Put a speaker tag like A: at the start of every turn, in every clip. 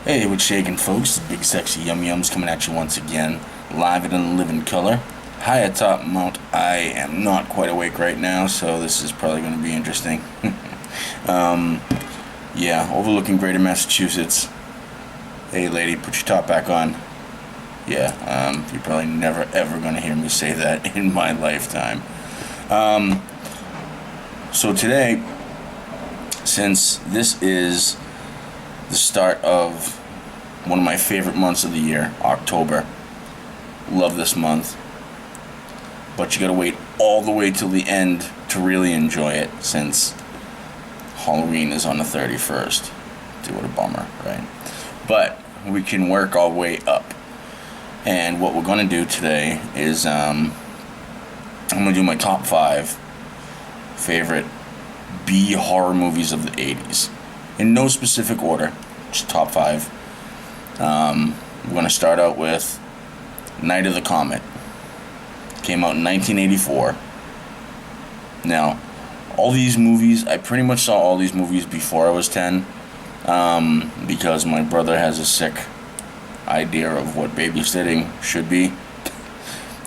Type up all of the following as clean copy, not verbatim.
A: Hey, what's shaking, folks? It's Big Sexy Yum Yums coming at you once again, live and in living color. High atop Mount. I am not quite awake right now, so this is probably going to be interesting. um, yeah, overlooking Greater Massachusetts. Hey, lady, put your top back on. Yeah, you're probably never ever going to hear me say that in my lifetime. So today, since this is the start of one of my favorite months of the year, October. Love this month. But you gotta wait all the way till the end to really enjoy it, since Halloween is on the 31st. Dude, what a bummer, right? But we can work our way up. And what we're gonna do today is I'm gonna do my top 5 favorite B horror movies of the 80s. In no specific order, just top 5. We're going to start out with Night of the Comet. Came out in 1984. Now, all these movies, I pretty much saw all these movies before I was 10, because my brother has a sick idea of what babysitting should be.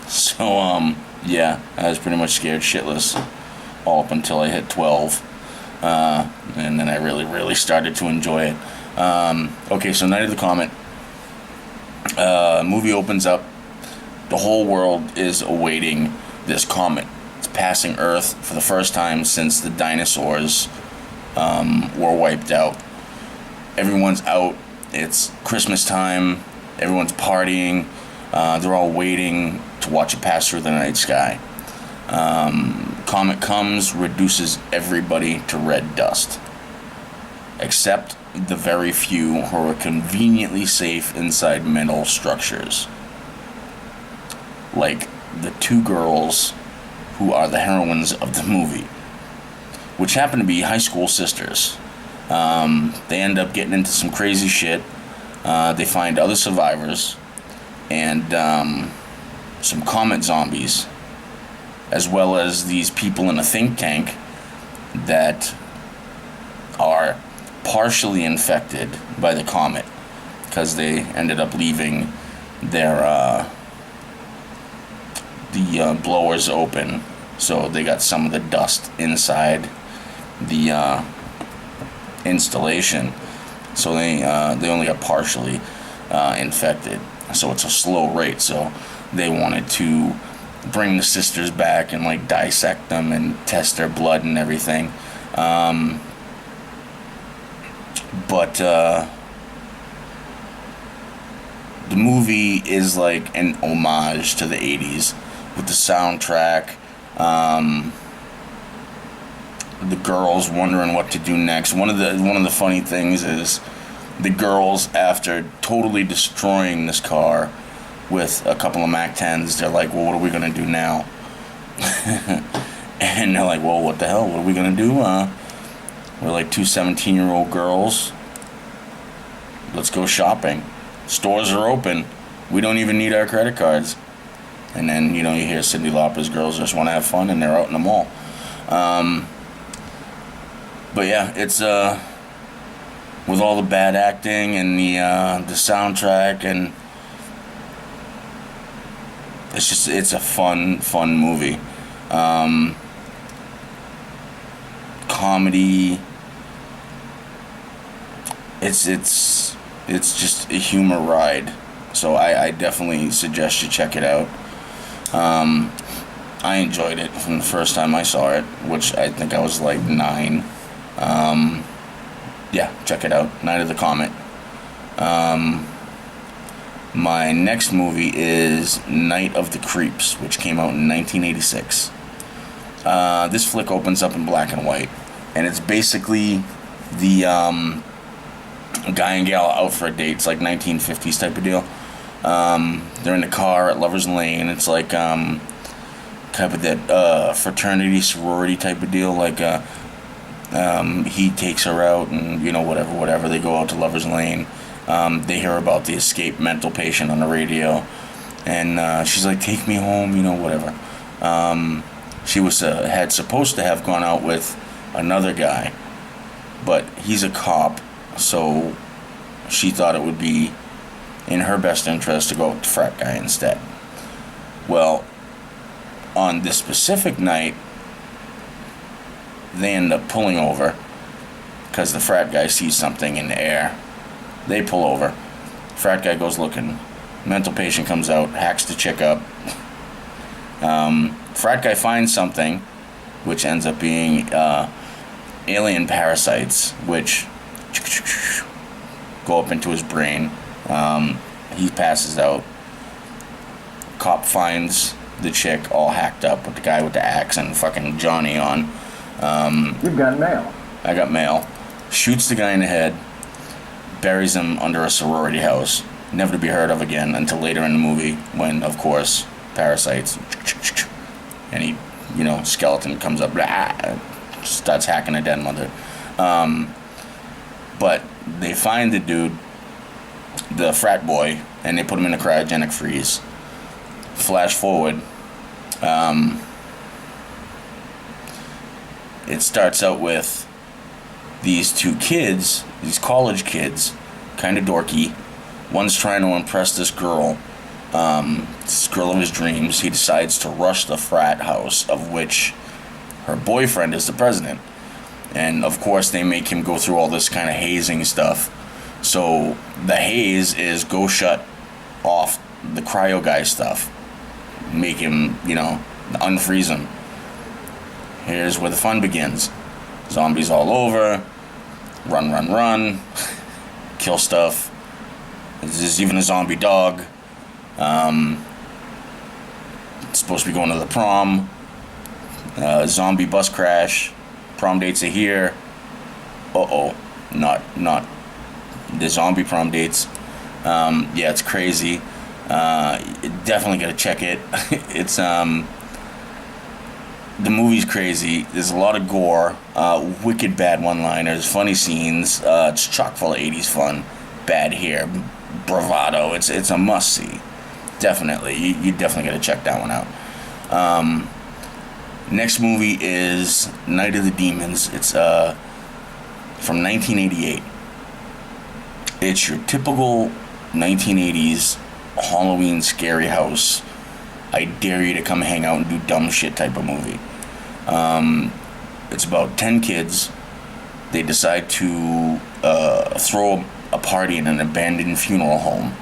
A: So, yeah, I was pretty much scared shitless all up until I hit 12. And then I really started to enjoy it. Okay, so Night of the Comet. Movie opens up. The whole world is awaiting this comet. It's passing Earth for the first time since the dinosaurs were wiped out. Everyone's out. It's Christmas time. Everyone's partying. They're all waiting to watch it pass through the night sky. Comet comes, reduces everybody to red dust, except the very few who are conveniently safe inside metal structures, like the 2 girls who are the heroines of the movie, which happen to be high school sisters. They end up getting into some crazy shit. They find other survivors and some comet zombies, as well as these people in a think tank that are partially infected by the comet, because they ended up leaving their blowers open, so they got some of the dust inside the installation, so they only got partially infected, so it's a slow rate. So they wanted to bring the sisters back and like dissect them and test their blood and everything. But the movie is like an homage to the 80s with the soundtrack, the girls wondering what to do next. One of the funny things is the girls, after totally destroying this car with a couple of Mac 10s, they're like, well, what are we gonna do now? And they're like, well, what the hell, what are we gonna do? We're like 2 17-year-old girls. Let's go shopping. Stores are open. We don't even need our credit cards. And then, you hear Cyndi Lauper's Girls Just Want to Have Fun, and they're out in the mall. But yeah, it's with all the bad acting and the soundtrack, and it's a fun movie. Comedy. It's just a humor ride. So I definitely suggest you check it out. I enjoyed it from the first time I saw it, which I think I was like 9. Yeah, check it out. Night of the Comet. My next movie is Night of the Creeps, which came out in 1986. This flick opens up in black and white, and it's basically the guy and gal out for a date. It's like 1950s type of deal. They're in the car at Lover's Lane. It's like kind of that fraternity sorority type of deal. Like he takes her out, and whatever. They go out to Lover's Lane. They hear about the escaped mental patient on the radio, and she's like, "Take me home," whatever. She was had supposed to have gone out with another guy, but he's a cop, so she thought it would be in her best interest to go with the frat guy instead. Well, on this specific night, they end up pulling over because the frat guy sees something in the air. They pull over. Frat guy goes looking. Mental patient comes out, hacks the chick up. Frat guy finds something, which ends up being alien parasites, which go up into his brain. He passes out. Cop finds the chick all hacked up with the guy with the axe and fucking Johnny on.
B: You've got mail.
A: I got mail. Shoots the guy in the head, buries him under a sorority house, never to be heard of again until later in the movie when, of course, parasites, and he, skeleton comes up, starts hacking a dead mother. But they find the dude, the frat boy, and they put him in a cryogenic freeze. Flash forward. It starts out with these two kids, these college kids, kind of dorky. One's trying to impress this girl of his dreams. He decides to rush the frat house, of which her boyfriend is the president. And of course they make him go through all this kind of hazing stuff. So the haze is go shut off the cryo guy stuff. Make him, unfreeze him. Here's where the fun begins. Zombies all over. Run. Kill stuff. There's even a zombie dog. It's supposed to be going to the prom. Zombie bus crash. Prom dates are here. Not the zombie prom dates. Yeah, it's crazy. Definitely gotta check it. It's the movie's crazy. There's a lot of gore, wicked bad one-liners, funny scenes. It's chock full of 80's fun, bad hair, bravado. It's a must-see. Definitely. You definitely got to check that one out. Next movie is Night of the Demons. It's from 1988. It's your typical 1980s Halloween scary house. I dare you to come hang out and do dumb shit type of movie. It's about 10 kids. They decide to throw a party in an abandoned funeral home,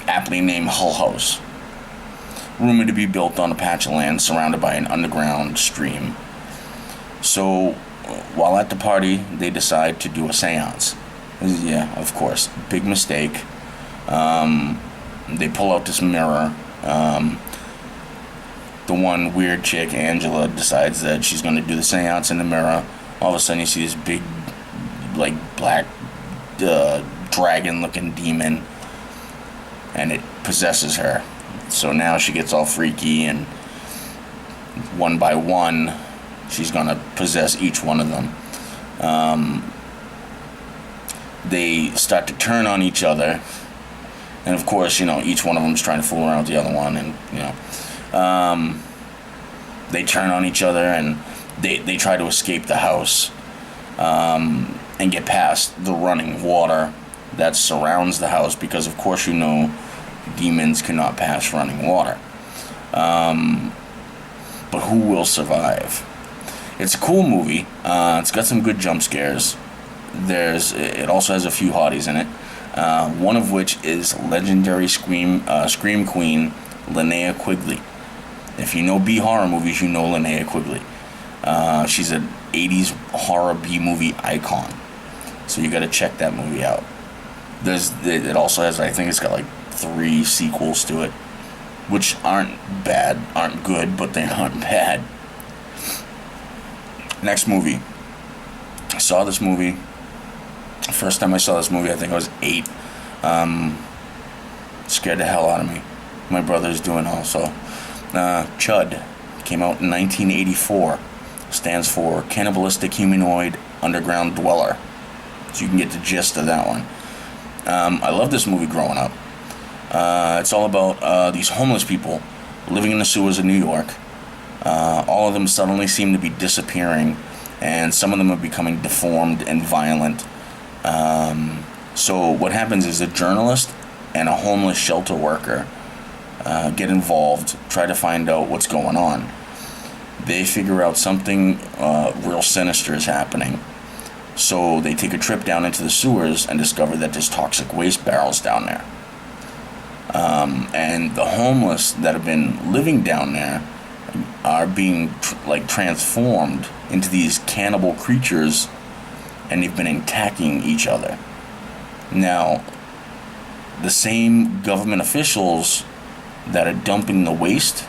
A: aptly named Hull House, rumored to be built on a patch of land surrounded by an underground stream. So while at the party, they decide to do a seance. Yeah, of course, big mistake. They pull out this mirror. The one weird chick, Angela, decides that she's going to do the seance in the mirror. All of a sudden you see this big, black dragon-looking demon, and it possesses her. So now she gets all freaky, and one by one, she's going to possess each one of them. They start to turn on each other. And of course, each one of them is trying to fool around with the other one, and they turn on each other, and they try to escape the house and get past the running water that surrounds the house, because of course demons cannot pass running water. But who will survive? It's a cool movie. It's got some good jump scares. It also has a few hotties in it. One of which is legendary scream queen Linnea Quigley. If you know B horror movies, you know Linnea Quigley. She's an 80's horror B movie icon. So you got to check that movie out. It also has, I think it's got 3 sequels to it, which aren't good, but they aren't bad. Next movie. I saw this movie. First time I saw this movie, I think I was 8. Scared the hell out of me. My brother's doing also. Chud came out in 1984. Stands for Cannibalistic Humanoid Underground Dweller. So you can get the gist of that one. I loved this movie growing up. It's all about these homeless people living in the sewers of New York. All of them suddenly seem to be disappearing, and some of them are becoming deformed and violent. So what happens is a journalist and a homeless shelter worker get involved, try to find out what's going on. They figure out something real sinister is happening. So they take a trip down into the sewers and discover that there's toxic waste barrels down there. And the homeless that have been living down there are being transformed into these cannibal creatures, and they've been attacking each other. Now, the same government officials that are dumping the waste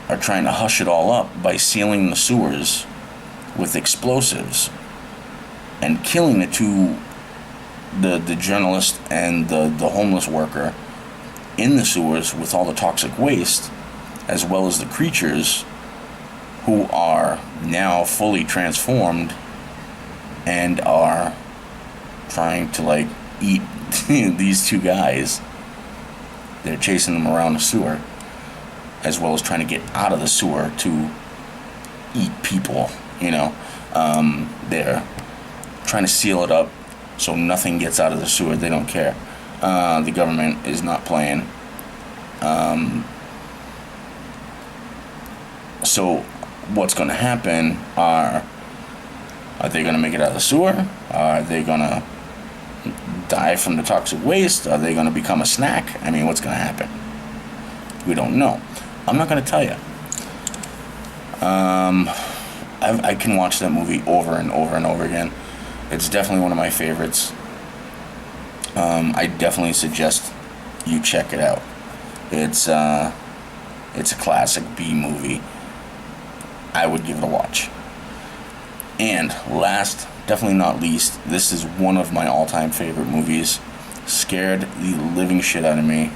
A: are trying to hush it all up by sealing the sewers with explosives and killing the journalist and the homeless worker in the sewers with all the toxic waste, as well as the creatures who are now fully transformed and are trying to eat these two guys. They're chasing them around the sewer, as well as trying to get out of the sewer to eat people. They're trying to seal it up so nothing gets out of the sewer. They don't care. The government is not playing. So what's going to happen are they going to make it out of the sewer? Are they going to die from the toxic waste? Are they going to become a snack? I mean, what's going to happen? We don't know. I'm not going to tell you. I can watch that movie over and over and over again. It's definitely one of my favorites. I definitely suggest you check it out. It's a classic B movie. I would give it a watch. And last, definitely not least, this is one of my all-time favorite movies. Scared the living shit out of me.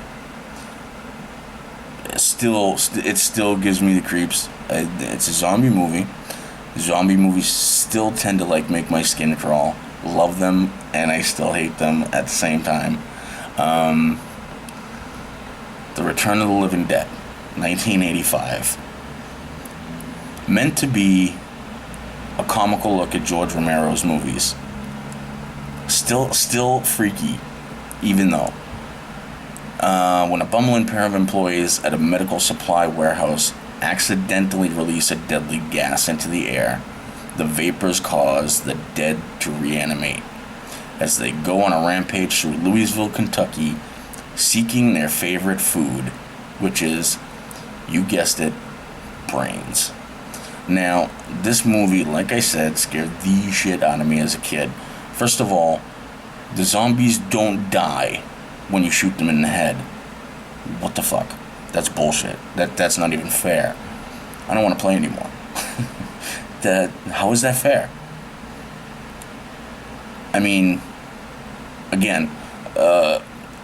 A: It still gives me the creeps. It's a zombie movie. Zombie movies still tend to make my skin crawl. Love them, and I still hate them at the same time. The Return of the Living Dead, 1985. Meant to be a comical look at George Romero's movies. Still freaky, even though. When a bumbling pair of employees at a medical supply warehouse accidentally release a deadly gas into the air, the vapors cause the dead to reanimate as they go on a rampage through Louisville, Kentucky, seeking their favorite food, which is, you guessed it, brains. Now, this movie, like I said, scared the shit out of me as a kid. First of all, the zombies don't die when you shoot them in the head. What the fuck? That's bullshit. That's not even fair. I don't want to play anymore. How is that fair? I mean, again,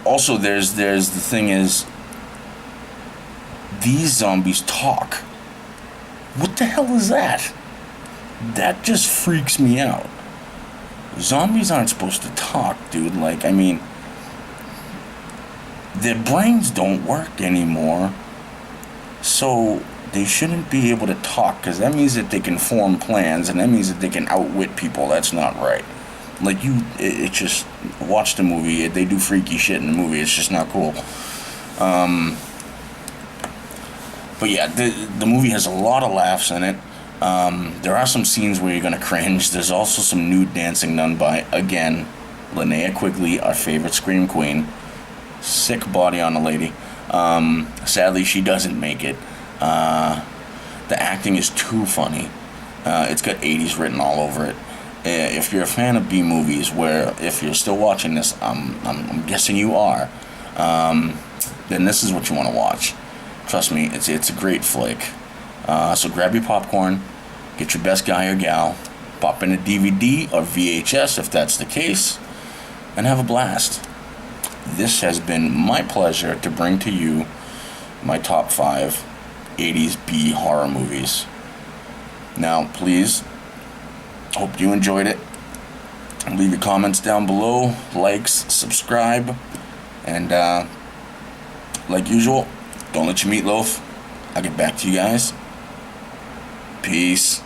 A: also there's the thing is, these zombies talk. What the hell is that? That just freaks me out. Zombies aren't supposed to talk, dude. Their brains don't work anymore, so they shouldn't be able to talk, because that means that they can form plans, and that means that they can outwit people. That's not right. It's just, watch the movie. They do freaky shit in the movie. It's just not cool. But yeah, the movie has a lot of laughs in it. There are some scenes where you're going to cringe. There's also some nude dancing done by, again, Linnea Quigley, our favorite scream queen. Sick body on the lady. Sadly, she doesn't make it. The acting is too funny. It's got 80's written all over it. If you're a fan of B movies, where if you're still watching this, I'm guessing you are, then this is what you want to watch. Trust me, it's a great flick. So grab your popcorn, get your best guy or gal, pop in a DVD or VHS if that's the case, and have a blast. This has been my pleasure to bring to you my top 5 80's B horror movies. Now, please, hope you enjoyed it. Leave your comments down below, likes, subscribe, and like usual, don't let your meatloaf. I'll get back to you guys. Peace.